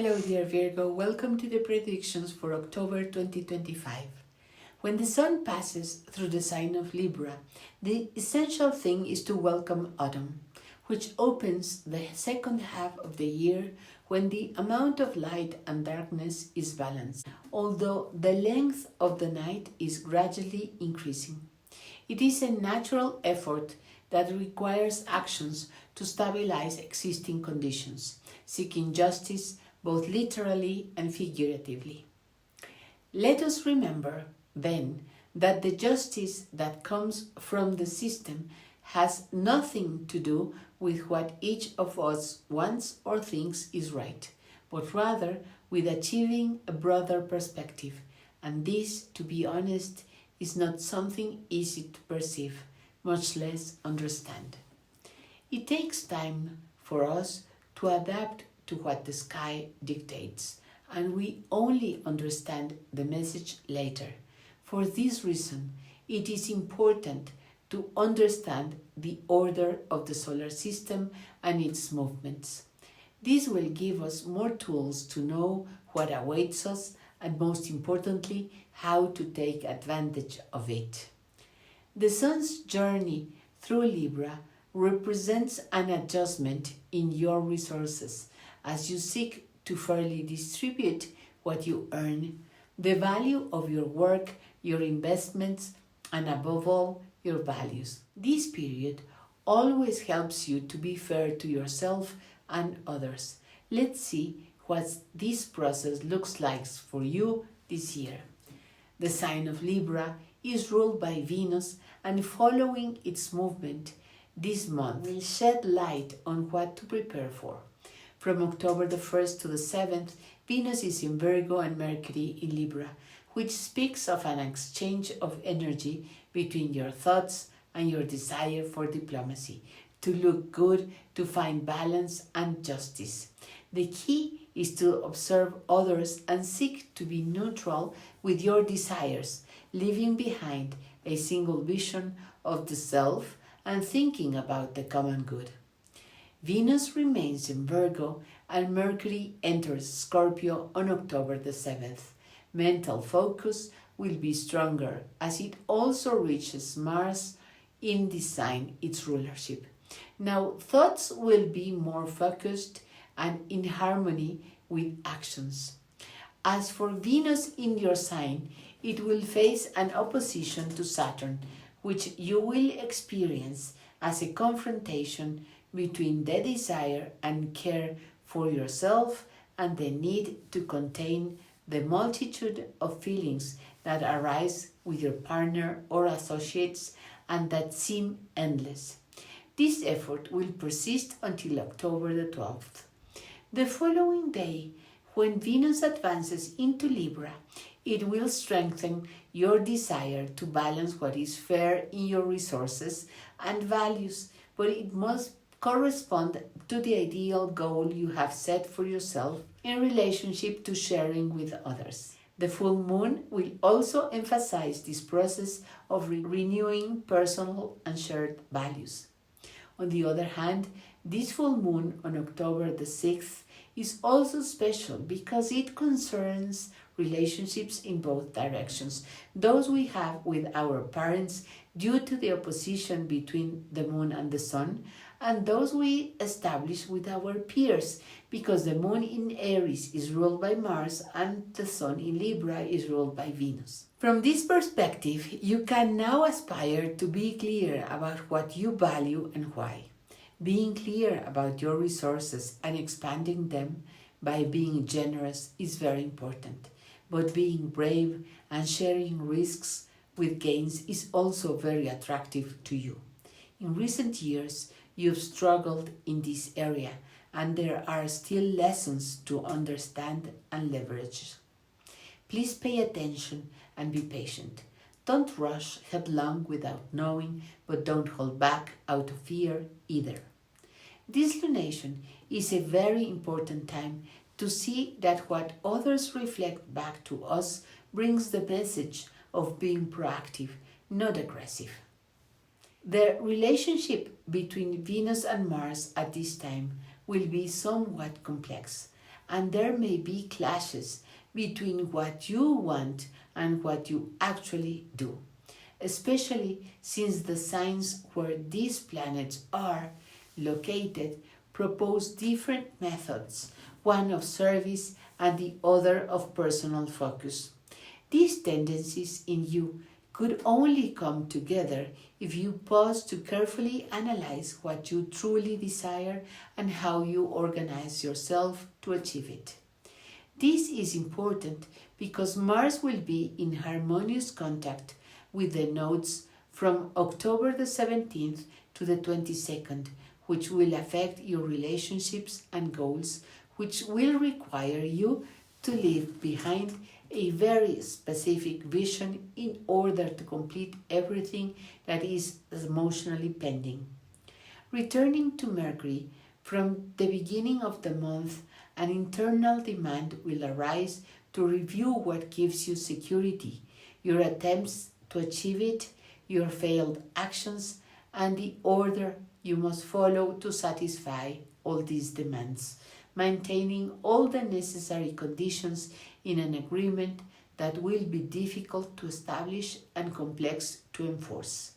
Hello dear Virgo, welcome to the predictions for October 2025. When the Sun passes through the sign of Libra, the essential thing is to welcome autumn, which opens the second half of the year when the amount of light and darkness is balanced, although the length of the night is gradually increasing. It is a natural effort that requires actions to stabilize existing conditions, seeking justice both literally and figuratively. Let us remember, then, that the justice that comes from the system has nothing to do with what each of us wants or thinks is right, but rather with achieving a broader perspective, and this, to be honest, is not something easy to perceive, much less understand. It takes time for us to adapt to what the sky dictates, and we only understand the message later. For this reason, it is important to understand the order of the solar system and its movements. This will give us more tools to know what awaits us and, most importantly, how to take advantage of it. The Sun's journey through Libra represents an adjustment in your resources as you seek to fairly distribute what you earn, the value of your work, your investments, and above all, your values. This period always helps you to be fair to yourself and others. Let's see what this process looks like for you this year. The sign of Libra is ruled by Venus, and following its movement this month will shed light on what to prepare for. From October the 1st to the 7th, Venus is in Virgo and Mercury in Libra, which speaks of an exchange of energy between your thoughts and your desire for diplomacy, to look good, to find balance and justice. The key is to observe others and seek to be neutral with your desires, leaving behind a single vision of the self and thinking about the common good. Venus remains in Virgo and Mercury enters Scorpio on October the 7th. Mental focus will be stronger as it also reaches Mars in this sign, its rulership. Now, thoughts will be more focused and in harmony with actions. As for Venus in your sign, it will face an opposition to Saturn, which you will experience as a confrontation between the desire and care for yourself and the need to contain the multitude of feelings that arise with your partner or associates and that seem endless. This effort will persist until October the 12th. The following day, when Venus advances into Libra, it will strengthen your desire to balance what is fair in your resources and values, but it must correspond to the ideal goal you have set for yourself in relationship to sharing with others. The full moon will also emphasize this process of renewing personal and shared values. On the other hand, this full moon on October the 6th is also special because it concerns relationships in both directions, those we have with our parents due to the opposition between the moon and the sun, and those we establish with our peers because the moon in Aries is ruled by Mars and the sun in Libra is ruled by Venus. From this perspective, you can now aspire to be clear about what you value and why. Being clear about your resources and expanding them by being generous is very important, but being brave and sharing risks with gains is also very attractive to you. In recent years, you've struggled in this area, and there are still lessons to understand and leverage. Please pay attention and be patient. Don't rush headlong without knowing, but don't hold back out of fear either. This lunation is a very important time to see that what others reflect back to us brings the message of being proactive, not aggressive. The relationship between Venus and Mars at this time will be somewhat complex, and there may be clashes between what you want and what you actually do, especially since the signs where these planets are located propose different methods, one of service and the other of personal focus. These tendencies in you could only come together if you pause to carefully analyze what you truly desire and how you organize yourself to achieve it. This is important because Mars will be in harmonious contact with the nodes from October the 17th to the 22nd, which will affect your relationships and goals, which will require you to leave behind a very specific vision in order to complete everything that is emotionally pending. Returning to Mercury, from the beginning of the month, an internal demand will arise to review what gives you security, your attempts to achieve it, your failed actions, and the order you must follow to satisfy all these demands, maintaining all the necessary conditions in an agreement that will be difficult to establish and complex to enforce.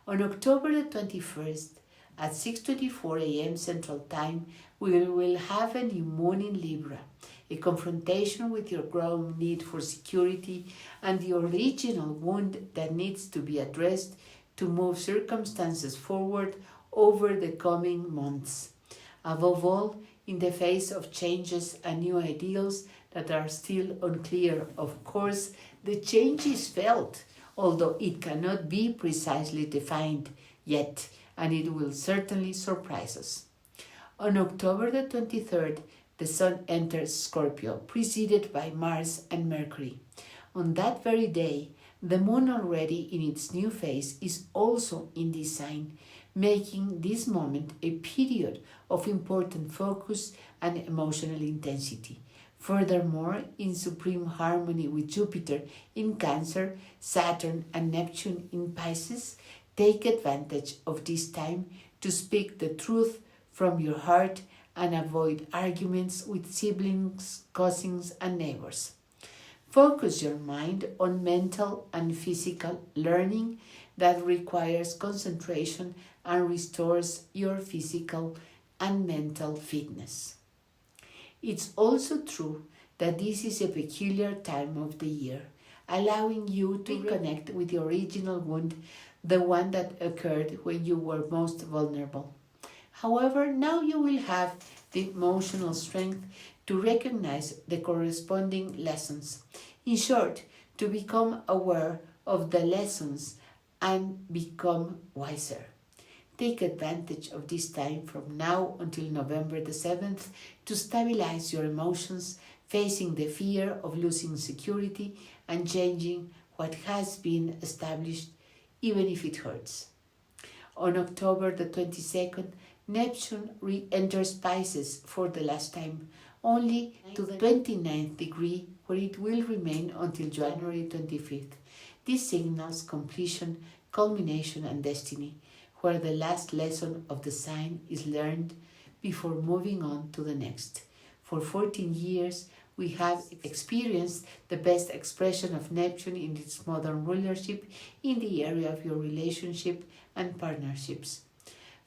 On October the 21st, at 6:24 a.m. Central Time, we will have a new moon in Libra, a confrontation with your growing need for security and the original wound that needs to be addressed to move circumstances forward over the coming months. Above all, in the face of changes and new ideals that are still unclear, of course, the change is felt, although it cannot be precisely defined yet, and it will certainly surprise us. On October the 23rd, the Sun enters Scorpio, preceded by Mars and Mercury. On that very day, the Moon, already in its new phase, is also in this sign, making this moment a period of important focus and emotional intensity. Furthermore, in supreme harmony with Jupiter in Cancer, Saturn and Neptune in Pisces, take advantage of this time to speak the truth from your heart and avoid arguments with siblings, cousins, and neighbors. Focus your mind on mental and physical learning that requires concentration and restores your physical and mental fitness. It's also true that this is a peculiar time of the year, allowing you to reconnect with the original wound, the one that occurred when you were most vulnerable. However, now you will have the emotional strength to recognize the corresponding lessons. In short, to become aware of the lessons and become wiser. Take advantage of this time from now until November the 7th to stabilize your emotions, facing the fear of losing security and changing what has been established, even if it hurts. On October the 22nd, Neptune re-enters Pisces for the last time, only to the 29th degree, where it will remain until January 25th. This signals completion, culmination, and destiny, where the last lesson of the sign is learned before moving on to the next. For 14 years, we have experienced the best expression of Neptune in its modern rulership in the area of your relationship and partnerships.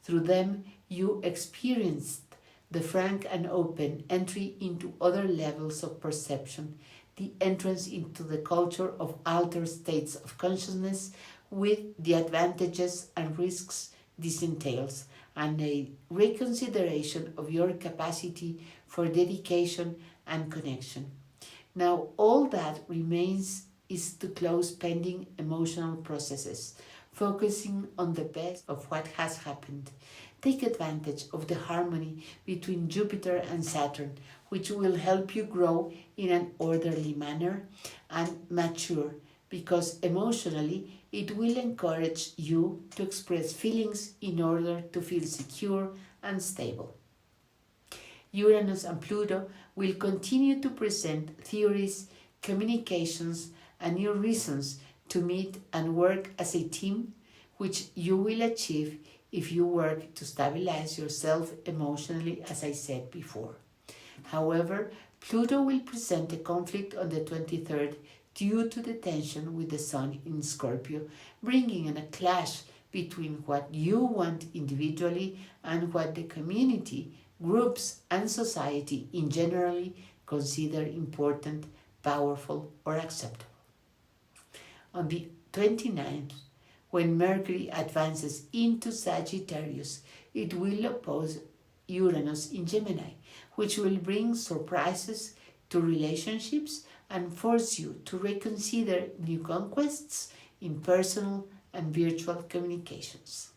Through them, you experienced the frank and open entry into other levels of perception, the entrance into the culture of altered states of consciousness with the advantages and risks this entails, and a reconsideration of your capacity for dedication and connection. Now, all that remains is to close pending emotional processes, focusing on the best of what has happened. Take advantage of the harmony between Jupiter and Saturn, which will help you grow in an orderly manner and mature, because emotionally it will encourage you to express feelings in order to feel secure and stable. Uranus and Pluto will continue to present theories, communications, and new reasons to meet and work as a team, which you will achieve if you work to stabilize yourself emotionally, as I said before. However, Pluto will present a conflict on the 23rd due to the tension with the Sun in Scorpio, bringing in a clash between what you want individually and what the community, groups, and society in general consider important, powerful, or acceptable. On the 29th, when Mercury advances into Sagittarius, it will oppose Uranus in Gemini, which will bring surprises to relationships and force you to reconsider new conquests in personal and virtual communications.